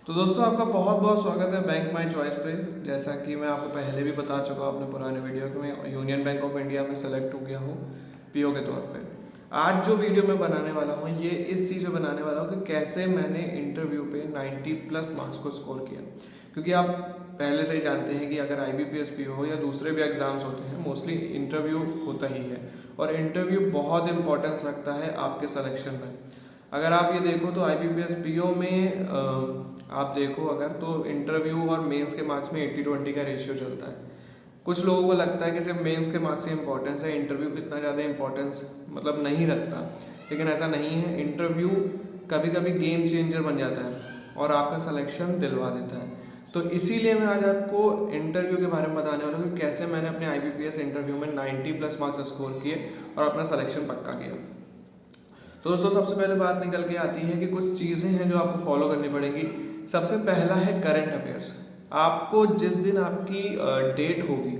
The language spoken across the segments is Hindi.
तो दोस्तों आपका बहुत बहुत स्वागत है बैंक माई चॉइस पे। जैसा कि मैं आपको पहले भी बता चुका हूँ अपने पुराने वीडियो कि मैं यूनियन बैंक ऑफ इंडिया में सेलेक्ट हो गया हूँ पीओ के तौर पे। आज जो वीडियो मैं बनाने वाला हूँ ये इस चीज़ में बनाने वाला हूँ कि कैसे मैंने इंटरव्यू पे 90+ मार्क्स को स्कोर किया। क्योंकि आप पहले से ही जानते हैं कि अगर IBPS पीओ हो या दूसरे भी एग्ज़ाम्स होते हैं, मोस्टली इंटरव्यू होता ही है और इंटरव्यू बहुत इंपॉर्टेंस रखता है आपके सिलेक्शन में। अगर आप ये देखो तो IBPS पीओ में आप देखो अगर तो इंटरव्यू और मेंस के मार्क्स में 80-20 का रेशियो चलता है। कुछ लोगों को लगता है कि सिर्फ मेंस के मार्क्स ही इंपॉर्टेंस है, इंटरव्यू इतना ज़्यादा इंपॉर्टेंस मतलब नहीं रखता, लेकिन ऐसा नहीं है। इंटरव्यू कभी कभी गेम चेंजर बन जाता है और आपका सिलेक्शन दिलवा देता है। तो इसीलिए मैं आज आपको इंटरव्यू के बारे में बताने वाला हूँ कि कैसे मैंने अपने IBPS इंटरव्यू में 90+ मार्क्स स्कोर किए और अपना सिलेक्शन पक्का किया। तो दोस्तों सबसे पहले बात निकल के आती है कि कुछ चीज़ें हैं जो आपको फॉलो करनी पड़ेंगी। सबसे पहला है करंट अफेयर्स। आपको जिस दिन आपकी डेट होगी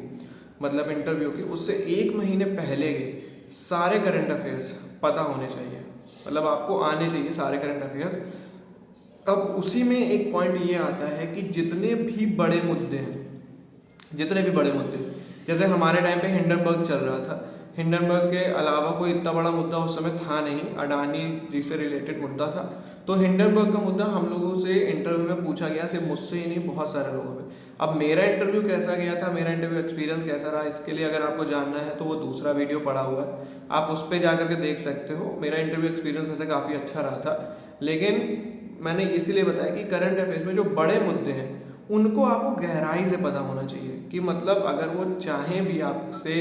मतलब इंटरव्यू की, उससे 1 महीने पहले के सारे करंट अफेयर्स पता होने चाहिए, मतलब आपको आने चाहिए सारे करंट अफेयर्स। अब उसी में एक पॉइंट ये आता है कि जितने भी बड़े मुद्दे, जैसे हमारे टाइम पे हिंडनबर्ग चल रहा था, हिंडनबर्ग के अलावा कोई इतना बड़ा मुद्दा उस समय था नहीं, अडानी जी से रिलेटेड मुद्दा था। तो हिंडनबर्ग का मुद्दा हम लोगों से इंटरव्यू में पूछा गया, सिर्फ मुझसे ही नहीं बहुत सारे लोगों में। अब मेरा इंटरव्यू कैसा गया था, मेरा इंटरव्यू एक्सपीरियंस कैसा रहा, इसके लिए अगर आपको जानना है तो वो दूसरा वीडियो पड़ा हुआ है, आप उस पर जा करके देख सकते हो। मेरा इंटरव्यू एक्सपीरियंस वैसे काफ़ी अच्छा रहा था, लेकिन मैंने इसीलिए बताया कि करंट अफेयर्स में जो बड़े मुद्दे हैं उनको आपको गहराई से पता होना चाहिए। कि मतलब अगर वो चाहें भी आपसे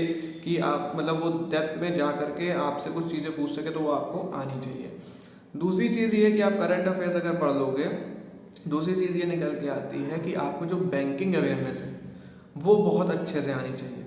कि आप मतलब वो डेप्थ में जा करके आपसे कुछ चीज़ें पूछ सके तो वो आपको आनी चाहिए। दूसरी चीज़ ये है कि आप करंट अफेयर्स अगर पढ़ लोगे, दूसरी चीज़ ये निकल के आती है कि आपको जो बैंकिंग अवेयरनेस है वो बहुत अच्छे से आनी चाहिए।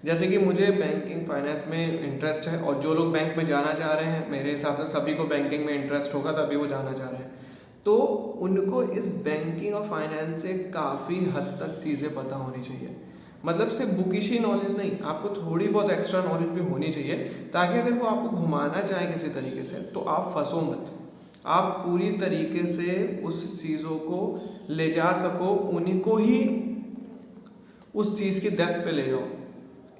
जैसे कि मुझे बैंकिंग फाइनेंस में इंटरेस्ट है और जो लोग बैंक में जाना चाह रहे हैं, मेरे हिसाब से सभी को बैंकिंग में इंटरेस्ट होगा तभी वो जाना चाह रहे हैं, तो उनको इस बैंकिंग और फाइनेंस से काफ़ी हद तक चीज़ें पता होनी चाहिए। मतलब सिर्फ बुकिश ही नॉलेज नहीं, आपको थोड़ी बहुत एक्स्ट्रा नॉलेज भी होनी चाहिए, ताकि अगर वो आपको घुमाना चाहे किसी तरीके से तो आप फंसो मत, आप पूरी तरीके से उस चीज़ों को ले जा सको, उन्हीं को ही उस चीज़ की डेप्थ पे ले जाओ।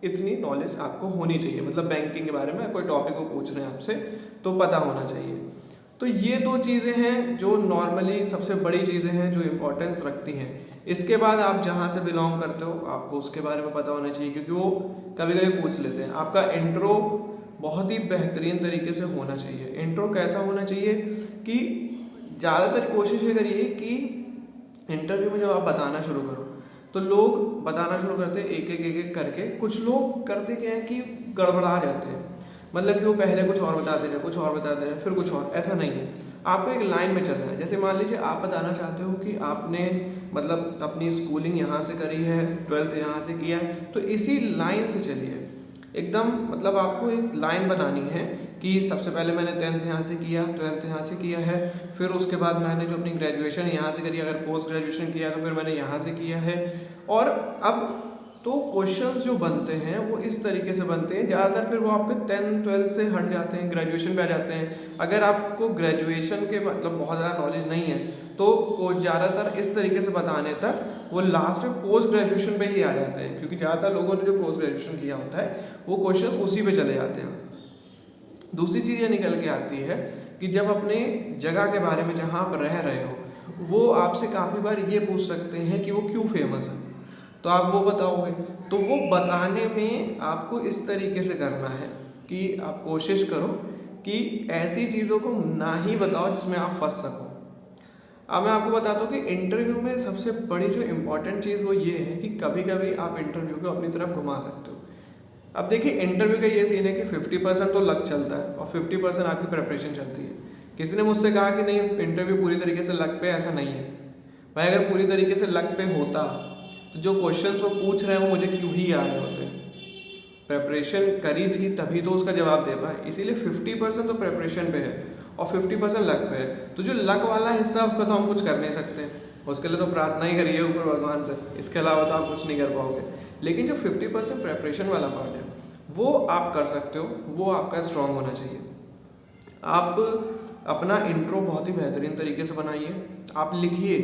इतनी नॉलेज आपको होनी चाहिए, मतलब बैंकिंग के बारे में कोई टॉपिक को पूछ रहे हैं आपसे तो पता होना चाहिए। तो ये 2 चीज़ें हैं जो नॉर्मली सबसे बड़ी चीज़ें हैं जो इम्पोर्टेंस रखती हैं। इसके बाद आप जहाँ से बिलोंग करते हो आपको उसके बारे में पता होना चाहिए, क्योंकि वो कभी कभी पूछ लेते हैं। आपका इंट्रो बहुत ही बेहतरीन तरीके से होना चाहिए। इंट्रो कैसा होना चाहिए कि ज़्यादातर कोशिश ये करिए कि इंटरव्यू में जब आप बताना शुरू करो तो लोग बताना शुरू करते हैं एक एक करके। कुछ लोग करते क्या है कि गड़बड़ा जाते हैं, मतलब कि वो पहले कुछ और बता दे रहे हैं, कुछ और बता दे रहे हैं, फिर कुछ और। ऐसा नहीं है, आपको एक लाइन में चलना है। जैसे मान लीजिए आप बताना चाहते हो कि आपने मतलब अपनी स्कूलिंग यहाँ से करी है, 12th यहाँ से किया है, तो इसी लाइन से चलिए एकदम। मतलब आपको एक लाइन बनानी है कि सबसे पहले मैंने 10th यहाँ से किया, 12th यहाँ से किया है, फिर उसके बाद मैंने जो अपनी ग्रेजुएशन यहाँ से करी, अगर पोस्ट ग्रेजुएशन किया तो फिर मैंने यहाँ से किया है। और अब तो क्वेश्चंस जो बनते हैं वो इस तरीके से बनते हैं, ज़्यादातर फिर वो आपके 10th 12th से हट जाते हैं, ग्रेजुएशन पे आ जाते हैं। अगर आपको ग्रेजुएशन के मतलब बहुत ज़्यादा नॉलेज नहीं है तो ज़्यादातर इस तरीके से बताने तक वो लास्ट में पोस्ट ग्रेजुएशन पे ही आ जाते हैं, क्योंकि ज़्यादातर लोगों ने जो पोस्ट ग्रेजुएशन किया होता है वो क्वेश्चन उसी पे चले जाते हैं। दूसरी चीज़ ये निकल के आती है कि जब अपने जगह के बारे में जहाँ आप रह रहे हो वो आपसे काफ़ी बार ये पूछ सकते हैं कि वो क्यों फेमस है, तो आप वो बताओगे। तो वो बताने में आपको इस तरीके से करना है कि आप कोशिश करो कि ऐसी चीज़ों को ना ही बताओ जिसमें आप फंस सको। अब मैं आपको बताता हूँ कि इंटरव्यू में सबसे बड़ी जो इम्पोर्टेंट चीज़ वो ये है कि कभी कभी आप इंटरव्यू को अपनी तरफ घुमा सकते हो। अब देखिए इंटरव्यू का ये सीन है कि 50% तो लक चलता है और 50% आपकी प्रिपरेशन चलती है। किसी ने मुझसे कहा कि नहीं इंटरव्यू पूरी तरीके से लक पे, ऐसा नहीं है भाई। अगर पूरी तरीके से लक पे होता तो जो क्वेश्चंस वो पूछ रहे हैं वो मुझे क्यों ही आ रहे होते। प्रिपरेशन करी थी तभी तो उसका जवाब दे पाए, इसीलिए 50% तो प्रिपरेशन पे है और 50% लक पे है। तो जो लक वाला हिस्सा उसका तो हम कुछ कर नहीं सकते, उसके लिए तो प्रार्थना ही करिए ऊपर भगवान से, इसके अलावा तो आप कुछ नहीं कर पाओगे। लेकिन जो 50% प्रिपरेशन वाला पार्ट है वो आप कर सकते हो, वो आपका स्ट्रांग होना चाहिए। आप अपना इंट्रो बहुत ही बेहतरीन तरीके से बनाइए, आप लिखिए,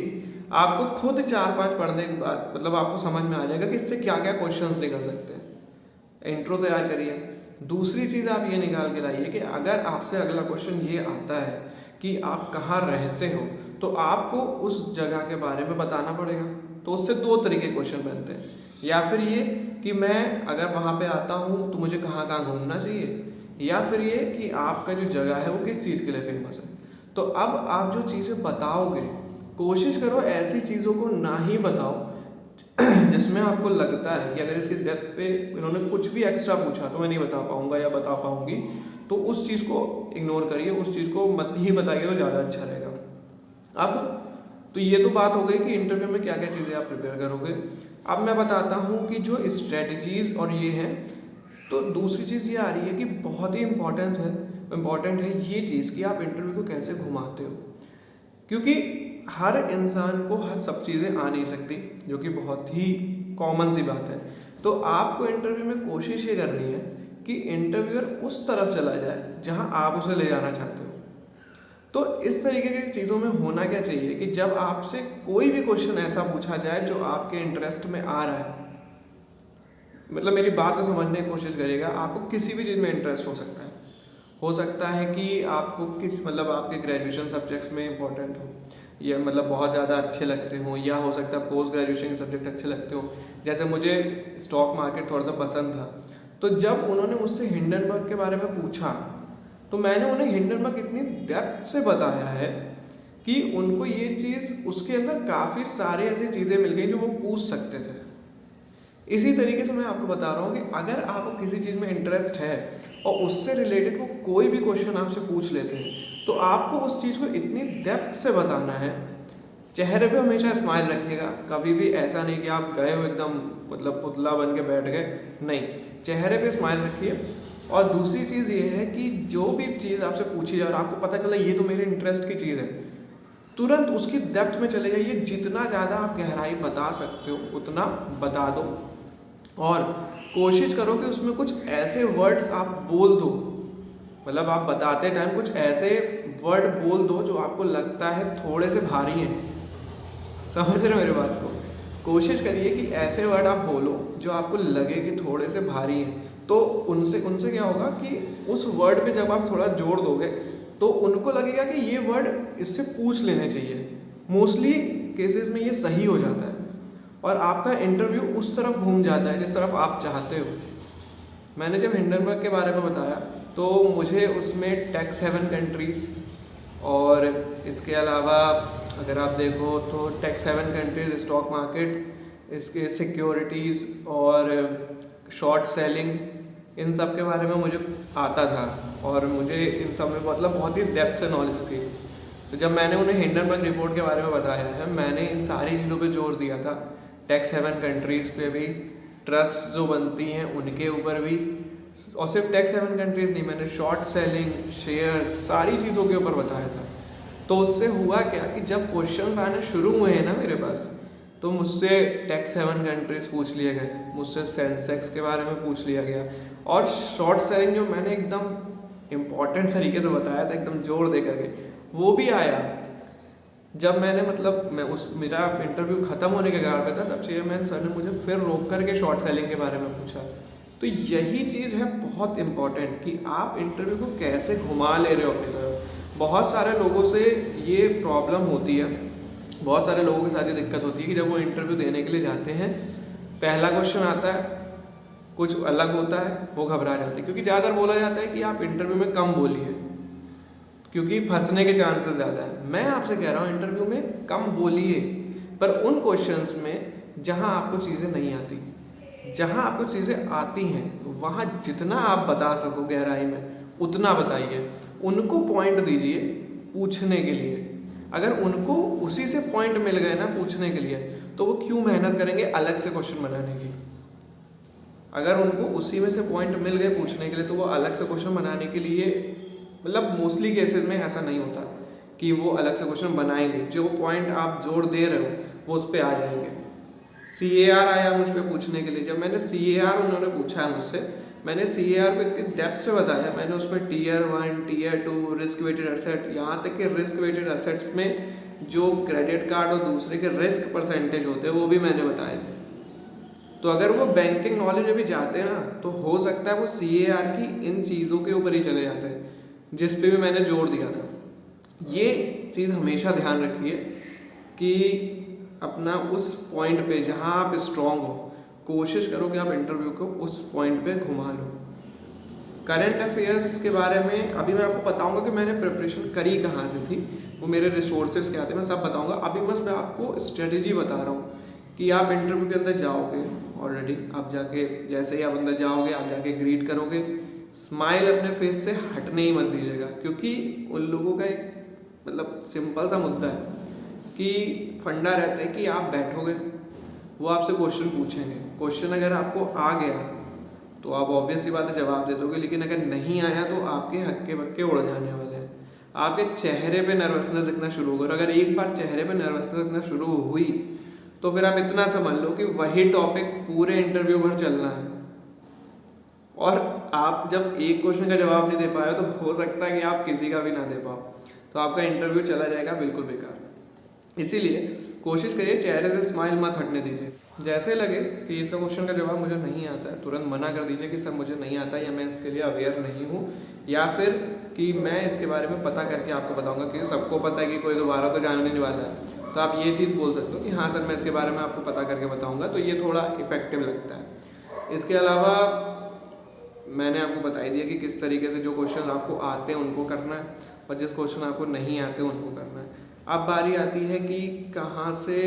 आपको खुद 4-5 पढ़ने के बाद मतलब आपको समझ में आ जाएगा कि इससे क्या क्या क्वेश्चंस निकल सकते हैं। इंट्रो तैयार करिए। दूसरी चीज़ आप ये निकाल के लाइए कि अगर आपसे अगला क्वेश्चन ये आता है कि आप कहाँ रहते हो, तो आपको उस जगह के बारे में बताना पड़ेगा। तो उससे 2 तरीके क्वेश्चन बनते हैं, या फिर ये कि मैं अगर वहाँ पे आता हूँ तो मुझे कहाँ कहाँ घूमना चाहिए, या फिर ये कि आपका जो जगह है वो किस चीज़ के लिए फेमस है। तो अब आप जो चीज़ें बताओगे, कोशिश करो ऐसी चीज़ों को ना ही बताओ जिसमें आपको लगता है कि अगर इसके डेप्थ पे इन्होंने कुछ भी एक्स्ट्रा पूछा तो मैं नहीं बता पाऊंगा या बता पाऊंगी, तो उस चीज़ को इग्नोर करिए, उस चीज़ को मत ही बताइए तो ज़्यादा अच्छा रहेगा। अब तो ये तो बात हो गई कि इंटरव्यू में क्या क्या चीज़ें आप प्रिपेयर करोगे। अब मैं बताता हूँ कि जो स्ट्रेटजीज़ और ये हैं, तो दूसरी चीज़ ये आ रही है कि बहुत ही इम्पॉर्टेंट है ये चीज़ कि आप इंटरव्यू को कैसे घुमाते हो, क्योंकि हर इंसान को हर सब चीज़ें आ नहीं सकती, जो कि बहुत ही कॉमन सी बात है। तो आपको इंटरव्यू में कोशिश ये करनी है कि इंटरव्यूअर उस तरफ चला जाए जहां आप उसे ले जाना चाहते हो। तो इस तरीके की चीज़ों में होना क्या चाहिए कि जब आपसे कोई भी क्वेश्चन ऐसा पूछा जाए जो आपके इंटरेस्ट में आ रहा है, मतलब मेरी बात को समझने की कोशिश करिएगा, आपको किसी भी चीज़ में इंटरेस्ट हो सकता है कि आपको मतलब आपके ग्रेजुएशन सब्जेक्ट्स में इंपॉर्टेंट हो, या मतलब बहुत ज़्यादा अच्छे लगते हों, या हो सकता है पोस्ट ग्रेजुएशन के सब्जेक्ट अच्छे लगते हों। जैसे मुझे स्टॉक मार्केट थोड़ा सा पसंद था, तो जब उन्होंने मुझसे हिंडनबर्ग के बारे में पूछा तो मैंने उन्हें हिंडनबर्ग इतनी डेप्थ से बताया है कि उनको ये चीज़, उसके अंदर काफ़ी सारी ऐसी चीज़ें मिल गई जो वो पूछ सकते थे। इसी तरीके से मैं आपको बता रहा हूँ कि अगर आपको किसी चीज़ में इंटरेस्ट है और उससे रिलेटेड वो कोई भी क्वेश्चन आपसे पूछ लेते हैं, तो आपको उस चीज़ को इतनी डेप्थ से बताना है। चेहरे पे हमेशा स्माइल रखिएगा, कभी भी ऐसा नहीं कि आप गए हो एकदम मतलब पुतला बन के बैठ गए, नहीं, चेहरे पे स्माइल रखिए। और दूसरी चीज़ ये है कि जो भी चीज़ आपसे पूछी जाए और आपको पता चला ये तो मेरे इंटरेस्ट की चीज़ है, तुरंत उसकी डेप्थ में चले जाइए। जितना ज़्यादा आप गहराई बता सकते हो उतना बता दो, और कोशिश करो कि उसमें कुछ ऐसे वर्ड्स आप बोल दो, मतलब आप बताते टाइम कुछ ऐसे वर्ड बोल दो जो आपको लगता है थोड़े से भारी हैं। समझ रहे हो मेरी बात को? कोशिश करिए कि ऐसे वर्ड आप बोलो जो आपको लगे कि थोड़े से भारी हैं। तो उनसे क्या होगा कि उस वर्ड पे जब आप थोड़ा जोर दोगे तो उनको लगेगा कि ये वर्ड इससे पूछ लेने चाहिए। मोस्टली केसेस में ये सही हो जाता है और आपका इंटरव्यू उस तरफ घूम जाता है जिस तरफ आप चाहते हो। मैंने जब हिंडनबर्ग के बारे में बताया तो मुझे उसमें टैक्स हेवन कंट्रीज़, और इसके अलावा अगर आप देखो तो tax haven countries, stock market, इसके सिक्योरिटीज़ और शॉर्ट सेलिंग, इन सब के बारे में मुझे आता था और मुझे इन सब में मतलब बहुत ही डेप्थ से नॉलेज थी। तो जब मैंने उन्हें हिंडनबर्ग रिपोर्ट के बारे में बताया है, मैंने इन सारी चीज़ों पे जोर दिया था, टैक्स हेवन कंट्रीज़ पे भी, ट्रस्ट जो बनती हैं उनके ऊपर भी, और सिर्फ टैक्स हेवन कंट्रीज़ नहीं, मैंने शॉर्ट सेलिंग, शेयर्स, सारी चीज़ों के ऊपर बताया था। तो उससे हुआ क्या कि जब क्वेश्चंस आने शुरू हुए हैं ना मेरे पास, तो मुझसे टैक्स हेवन कंट्रीज़ पूछ लिए गए, मुझसे सेंसेक्स के बारे में पूछ लिया गया, और शॉर्ट सेलिंग जो मैंने एकदम इम्पॉर्टेंट तरीके से बताया था, एकदम जोर दे करके, वो भी आया। जब मैंने मतलब मेरा इंटरव्यू ख़त्म होने के कगार पे था, तब चेयरमैन सर ने मुझे फिर रोक करके शॉर्ट सेलिंग के बारे में पूछा। तो यही चीज़ है बहुत इम्पॉर्टेंट कि आप इंटरव्यू को कैसे घुमा ले रहे हो अपनी तरफ। बहुत सारे लोगों से ये प्रॉब्लम होती है, बहुत सारे लोगों के साथ ये दिक्कत होती है कि जब वो इंटरव्यू देने के लिए जाते हैं, पहला क्वेश्चन आता है कुछ अलग होता है, वो घबरा जाते हैं, क्योंकि ज़्यादातर बोला जाता है कि आप इंटरव्यू में कम बोलिए क्योंकि फंसने के चांसेस ज़्यादा है। मैं आपसे कह रहा हूँ इंटरव्यू में कम बोलिए, पर उन क्वेश्चंस में जहाँ आपको चीज़ें नहीं आती, जहाँ आपको चीज़ें आती हैं वहाँ जितना आप बता सको गहराई में उतना बताइए। उनको पॉइंट दीजिए पूछने के लिए। अगर उनको उसी से पॉइंट मिल गए ना पूछने के लिए, तो वो क्यों मेहनत करेंगे अलग से क्वेश्चन बनाने की। अगर उनको उसी में से पॉइंट मिल गए पूछने के लिए, तो वो अलग से क्वेश्चन बनाने के लिए, मतलब मोस्टली केसेस में ऐसा नहीं होता कि वो अलग से क्वेश्चन बनाएंगे। जो पॉइंट आप जोर दे रहे हो वो उस पर आ जाएंगे। CAR आया मुझ पर पूछने के लिए, जब मैंने CAR उन्होंने पूछा है मुझसे, मैंने CAR को इतनी डेप्थ से बताया। मैंने उसमें Tier 1, Tier 2, risk weighted asset, यहाँ तक कि रिस्क वेटेड एसेट्स में जो क्रेडिट कार्ड और दूसरे के रिस्क परसेंटेज होते हैं वो भी मैंने बताए थे। तो अगर वो बैंकिंग नॉलेज में भी जाते हैं ना, तो हो सकता है वो CAR की इन चीज़ों के ऊपर ही चले जाते हैं जिस पे भी मैंने जोर दिया था। ये चीज़ हमेशा ध्यान रखिए कि अपना उस पॉइंट पे जहाँ आप स्ट्रांग हो, कोशिश करो कि आप इंटरव्यू को उस पॉइंट पे घुमा लो। करंट अफेयर्स के बारे में अभी मैं आपको बताऊंगा कि मैंने प्रिपरेशन करी कहाँ से थी, वो मेरे रिसोर्सेज क्या थे, मैं सब बताऊंगा। अभी बस मैं आपको स्ट्रेटेजी बता रहा हूँ कि आप इंटरव्यू के अंदर जाओगे, ऑलरेडी आप जाके जैसे ही आप अंदर जाओगे आप जाके ग्रीट करोगे, स्माइल अपने फेस से हटने ही मत दीजिएगा, क्योंकि उन लोगों का एक मतलब सिंपल सा मुद्दा है कि फंडा रहता है कि आप बैठोगे, वो आपसे क्वेश्चन पूछेंगे, क्वेश्चन अगर आपको आ गया तो आप ऑब्वियस सी बात है जवाब दे दोगे, लेकिन अगर नहीं आया तो आपके हक्के बक्के उड़ जाने वाले हैं, आपके चेहरे पे नर्वसनेस दिखना शुरू होगा। अगर एक बार चेहरे पे नर्वसनेस दिखना शुरू हुई तो फिर आप इतना समझ लो कि वही टॉपिक पूरे इंटरव्यू भर चलना है, और आप जब एक क्वेश्चन का जवाब नहीं दे पाए तो हो सकता है कि आप किसी का भी ना दे पाओ, तो आपका इंटरव्यू चला जाएगा बिल्कुल बेकार। इसीलिए कोशिश करिए चेहरे से स्माइल मत हटने दीजिए। जैसे लगे कि इसका क्वेश्चन का जवाब मुझे नहीं आता है, तुरंत मना कर दीजिए कि सर मुझे नहीं आता, या मैं इसके लिए अवेयर नहीं हूँ, या फिर कि मैं इसके बारे में पता करके आपको बताऊंगा, कि सबको पता है कि कोई दोबारा तो जानने नहीं वाला है, तो आप ये चीज़ बोल सकते हो कि हाँ सर मैं इसके बारे में आपको पता करके बताऊँगा, तो ये थोड़ा इफेक्टिव लगता है। इसके अलावा मैंने आपको बता ही दिया कि किस तरीके से जो क्वेश्चन आपको आते हैं उनको करना है, और जिस क्वेश्चन आपको नहीं आते उनको करना है। अब बारी आती है कि कहाँ से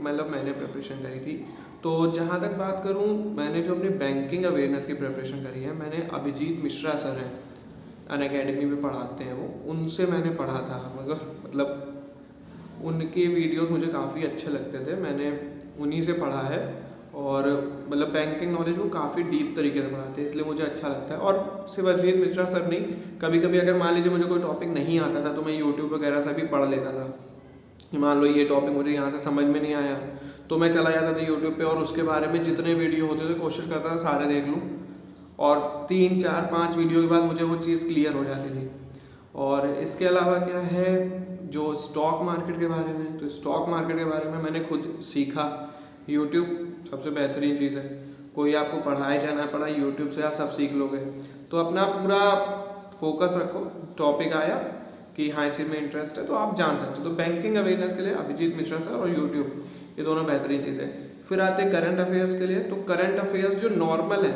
मतलब मैंने प्रिपरेशन करी थी। तो जहाँ तक बात करूँ, मैंने जो अपनी बैंकिंग अवेयरनेस की प्रिपरेशन करी है, मैंने अभिजीत मिश्रा सर हैं, अनअकैडमी में पढ़ाते हैं वो, उनसे मैंने पढ़ा था। मगर मतलब उनके वीडियोस मुझे काफ़ी अच्छे लगते थे, मैंने उन्हीं से पढ़ा है, और मतलब बैंकिंग नॉलेज वो काफ़ी डीप तरीके से पढ़ाते हैं, इसलिए मुझे अच्छा लगता है। और सिर्फ अभिजीत मिश्रा सर नहीं, कभी कभी अगर मान लीजिए मुझे कोई टॉपिक नहीं आता था तो मैं यूट्यूब वगैरह से भी पढ़ लेता था। मान लो ये टॉपिक मुझे यहाँ से समझ में नहीं आया तो मैं चला जाता था यूट्यूब पे, और उसके बारे में जितने वीडियो होते थे कोशिश करता था सारे देख लूँ, और 3 4 5 वीडियो के बाद मुझे वो चीज़ क्लियर हो जाती थी। और इसके अलावा क्या है, जो स्टॉक मार्केट के बारे में, तो स्टॉक मार्केट के बारे में मैंने खुद सीखा। यूट्यूब सबसे बेहतरीन चीज़ है, कोई आपको पढ़ाए या ना पढ़ाए, यूट्यूब से आप सब सीख लोगे। तो अपना पूरा फोकस रखो, टॉपिक आया कि हाँ इसी में इंटरेस्ट है तो आप जान सकते हो। तो बैंकिंग अवेयरनेस के लिए अभिजीत मिश्रा सर और यूट्यूब, ये दोनों बेहतरीन चीज़ है। फिर आते हैं करंट अफेयर्स के लिए। तो करंट अफेयर्स जो नॉर्मल है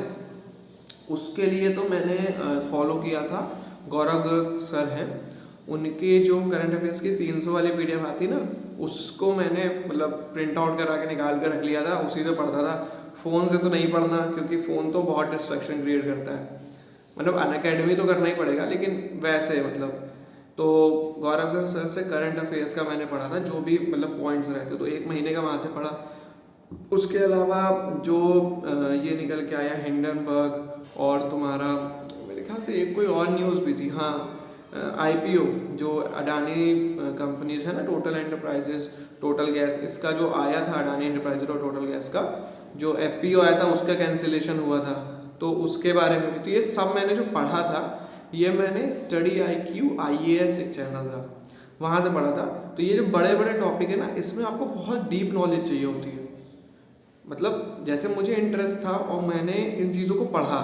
उसके लिए तो मैंने फॉलो किया था, गौरव गर्ग सर हैं, उनके जो करंट अफेयर्स की 300 वाली PDF आती ना, उसको मैंने मतलब प्रिंट आउट करा के निकाल कर रख लिया था, उसी से पढ़ता था। फ़ोन से तो नहीं पढ़ना, क्योंकि फ़ोन तो बहुत डिस्ट्रैक्शन क्रिएट करता है, मतलब अनअकैडमी तो करना ही पड़ेगा, लेकिन वैसे मतलब। तो गौरव गर्ग सर से करंट अफेयर्स का मैंने पढ़ा था, जो भी मतलब पॉइंट्स रहते, तो 1 महीने का वहाँ से पढ़ा। उसके अलावा जो ये निकल के आया हिंडनबर्ग, और तुम्हारा मेरे ख्याल से एक कोई और न्यूज़ भी थी, हाँ IPO जो अडानी कंपनीज है ना, टोटल एंटरप्राइजेस, टोटल गैस, इसका जो आया था अडानी एंटरप्राइजेस और टोटल गैस का जो FPO आया था उसका कैंसिलेशन हुआ था, तो उसके बारे में भी। तो ये सब मैंने जो पढ़ा था ये मैंने स्टडी IQ IAS एक चैनल था वहाँ से पढ़ा था। तो ये जो बड़े बड़े टॉपिक है ना, इसमें आपको बहुत डीप नॉलेज चाहिए होती है। मतलब जैसे मुझे इंटरेस्ट था और मैंने इन चीज़ों को पढ़ा,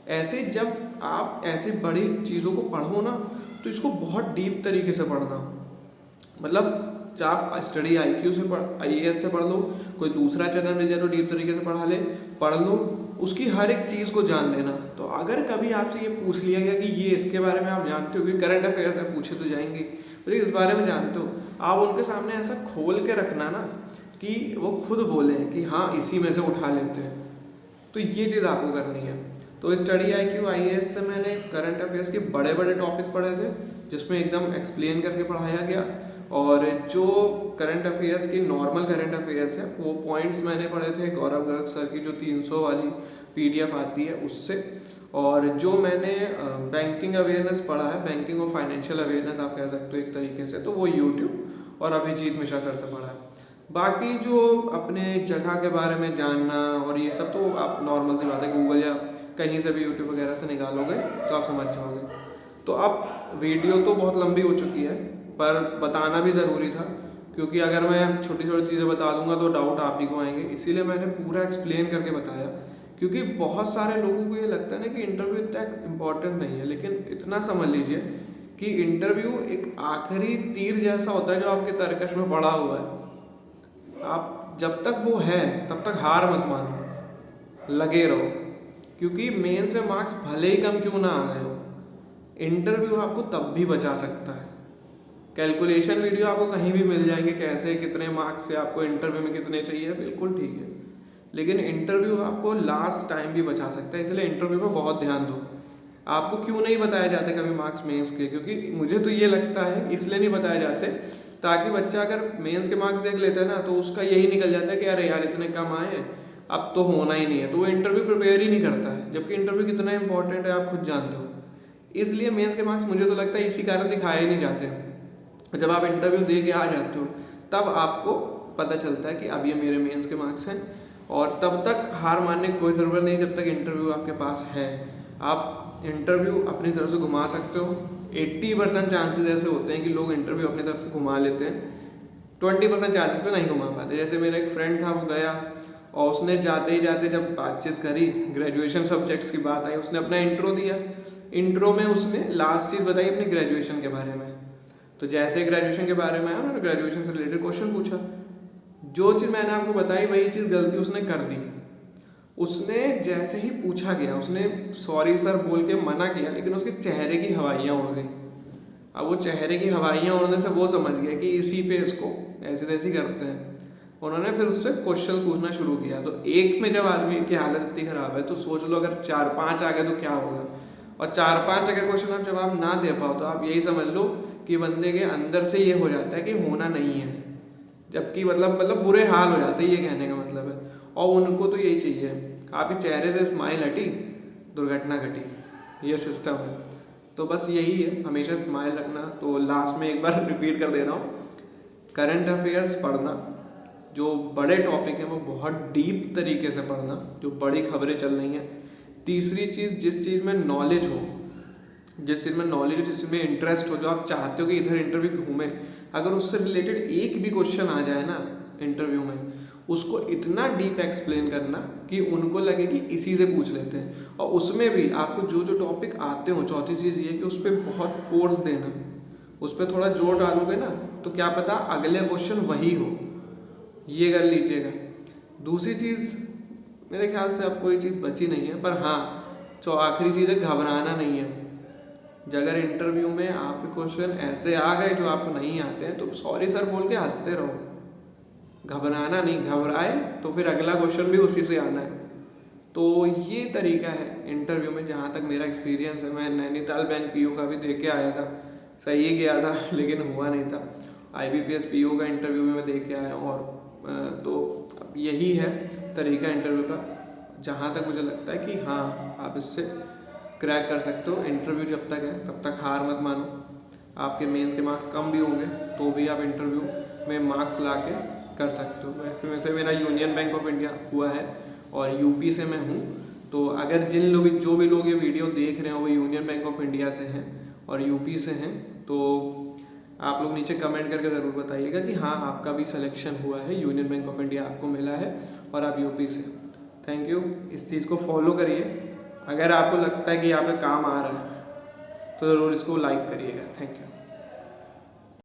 ऐसे जब आप ऐसी बड़ी चीज़ों को पढ़ो ना तो इसको बहुत डीप तरीके से पढ़ना। मतलब आप स्टडी IQ से IAS से पढ़ लो, कोई दूसरा चैनल मिल जाए तो डीप तरीके से पढ़ लो, उसकी हर एक चीज़ को जान लेना। तो अगर कभी आपसे ये पूछ लिया गया कि ये इसके बारे में आप जानते हो, कि करंट अफेयर्स में पूछे तो जाएंगे, तो इस बारे में जानते हो, आप उनके सामने ऐसा खोल के रखना ना कि वो खुद बोलें कि हाँ इसी में से उठा लेते हैं। तो ये चीज़ आपको करनी है। तो स्टडी IQ IAS से मैंने करंट अफेयर्स के बड़े बड़े टॉपिक पढ़े थे, जिसमें एकदम एक्सप्लेन करके पढ़ाया गया। और जो करंट अफेयर्स की नॉर्मल करंट अफेयर्स है वो पॉइंट्स मैंने पढ़े थे गौरव गर्ग सर की जो 300 वाली PDF आती है उससे। और जो मैंने बैंकिंग अवेयरनेस पढ़ा है, बैंकिंग और फाइनेंशियल अवेयरनेस आप कह सकते हो एक तरीके से, तो वो यूट्यूब और अभिजीत मिश्रा सर से पढ़ा है। बाकी जो अपने जगह के बारे में जानना और ये सब तो आप नॉर्मल सी बात है, गूगल या कहीं से भी यूट्यूब वगैरह से निकालोगे तो आप समझ जाओगे। तो अब वीडियो तो बहुत लंबी हो चुकी है पर बताना भी ज़रूरी था, क्योंकि अगर मैं छोटी छोटी चीज़ें बता दूंगा तो डाउट आप ही को आएंगे, इसीलिए मैंने पूरा एक्सप्लेन करके बताया। क्योंकि बहुत सारे लोगों को ये लगता है ना कि इंटरव्यू इतना इम्पोर्टेंट नहीं है, लेकिन इतना समझ लीजिए कि इंटरव्यू एक आखिरी तीर जैसा होता है जो आपके तरकश में पड़ा हुआ है। आप जब तक वो है तब तक हार मत मानो, लगे रहो, क्योंकि मेन से मार्क्स भले ही कम क्यों ना आ गए हो, इंटरव्यू आपको तब भी बचा सकता है। कैलकुलेशन वीडियो आपको कहीं भी मिल जाएंगे, कैसे कितने मार्क्स से आपको इंटरव्यू में कितने चाहिए, बिल्कुल ठीक है, लेकिन इंटरव्यू आपको लास्ट टाइम भी बचा सकता है। इसलिए इंटरव्यू में बहुत ध्यान दो। आपको क्यों नहीं बताए जाते कभी मार्क्स मेंस के? क्योंकि मुझे तो ये लगता है इसलिए नहीं बताए जाते ताकि बच्चा अगर मेंस के मार्क्स देख लेता है ना तो उसका यही निकल जाता है कि अरे यार इतने कम आए हैं, अब तो होना ही नहीं है, तो वो इंटरव्यू प्रिपेयर ही नहीं करता है। जबकि इंटरव्यू कितना इंपॉर्टेंट है आप खुद जानते हो। इसलिए मेंस के मार्क्स मुझे तो लगता है इसी कारण दिखाए ही नहीं जाते। जब आप इंटरव्यू दे के आ जाते हो तब आपको पता चलता है कि अब ये मेरे मेंस के मार्क्स हैं, और तब तक हार मानने की कोई ज़रूरत नहीं जब तक इंटरव्यू आपके पास है। आप इंटरव्यू अपनी तरफ से घुमा सकते हो। 80% चांसेस ऐसे होते हैं कि लोग इंटरव्यू अपनी तरफ से घुमा लेते हैं, 20% चांसेस पे नहीं घुमा पाते। जैसे मेरा एक फ्रेंड था, वो गया और उसने जाते ही जाते जब बातचीत करी, ग्रेजुएशन सब्जेक्ट्स की बात आई, उसने अपना इंट्रो दिया। इंट्रो में उसने लास्ट चीज़ बताई अपनी ग्रेजुएशन के बारे में। तो जैसे ग्रेजुएशन के बारे में आया, उन्होंने ग्रेजुएशन से रिलेटेड क्वेश्चन पूछा। जो चीज़ मैंने आपको बताई वही चीज़ गलती उसने कर दी। उसने जैसे ही पूछा गया, उसने सॉरी सर बोल के मना किया, लेकिन उसके चेहरे की हवाइयाँ उड़ गई। अब वो चेहरे की हवाइयाँ उड़ने से वो समझ गया कि इसी पे इसको ऐसे तैसे करते हैं। उन्होंने फिर उससे क्वेश्चन पूछना शुरू किया। तो एक में जब आदमी की हालत इतनी ख़राब है तो सोच लो अगर 4-5 आ गए तो क्या होगा। और 4-5 अगर क्वेश्चन आप जवाब ना दे पाओ तो आप यही समझ लो कि बंदे के अंदर से ये हो जाता है कि होना नहीं है, जबकि मतलब बुरे हाल हो जाते हैं, ये कहने का मतलब है। और उनको तो यही चाहिए, आपके चेहरे से स्माइल हटी, दुर्घटना घटी, ये सिस्टम है। तो बस यही है, हमेशा स्माइल रखना। तो लास्ट में एक बार रिपीट कर दे रहा हूँ, करंट अफेयर्स पढ़ना, जो बड़े टॉपिक हैं वो बहुत डीप तरीके से पढ़ना, जो बड़ी खबरें चल रही हैं। तीसरी चीज़, जिस चीज़ में नॉलेज हो, जिस चीज़ में नॉलेज हो, जिस में इंटरेस्ट हो, जो आप चाहते हो कि इधर इंटरव्यू घूमे, अगर उससे रिलेटेड एक भी क्वेश्चन आ जाए ना इंटरव्यू में, उसको इतना डीप एक्सप्लेन करना कि उनको लगे कि इसी से पूछ लेते हैं। और उसमें भी आपको जो जो टॉपिक आते हो, चौथी चीज़ ये कि उस पर बहुत फोर्स देना, उस पर थोड़ा जोर डालोगे ना तो क्या पता अगले क्वेश्चन वही हो, ये कर लीजिएगा। दूसरी चीज़, मेरे ख्याल से अब कोई चीज़ बची नहीं है, पर हाँ जो आखिरी चीज़ है, घबराना नहीं है। अगर इंटरव्यू में आपके क्वेश्चन ऐसे आ गए जो आपको नहीं आते हैं तो सॉरी सर बोल के हंसते रहो, घबराना नहीं। घबराए तो फिर अगला क्वेश्चन भी उसी से आना है। तो ये तरीका है इंटरव्यू में, जहाँ तक मेरा एक्सपीरियंस है। मैं नैनीताल बैंक पीओ का भी दे के आया था, सही गया था लेकिन हुआ नहीं था। IBPS पीओ का इंटरव्यू में मैं दे के आया, और तो अब यही है तरीका इंटरव्यू का, जहाँ तक मुझे लगता है कि हाँ आप इससे क्रैक कर सकते हो। इंटरव्यू जब तक है तब तक हार मत मानो। आपके मेंस के मार्क्स कम भी होंगे तो भी आप इंटरव्यू में मार्क्स ला के कर सकते हो। वैसे मेरा यूनियन बैंक ऑफ इंडिया हुआ है और यूपी से मैं हूँ। तो अगर जो भी लोग ये वीडियो देख रहे हो वो यूनियन बैंक ऑफ इंडिया से हैं और यूपी से हैं, तो आप लोग नीचे कमेंट करके ज़रूर बताइएगा कि हाँ आपका भी सिलेक्शन हुआ है, यूनियन बैंक ऑफ इंडिया आपको मिला है और आप यूपी से। Thank you. इस चीज़ को फॉलो करिए। अगर आपको लगता है कि यहाँ पे काम आ रहा है तो ज़रूर इसको लाइक करिएगा। Thank you.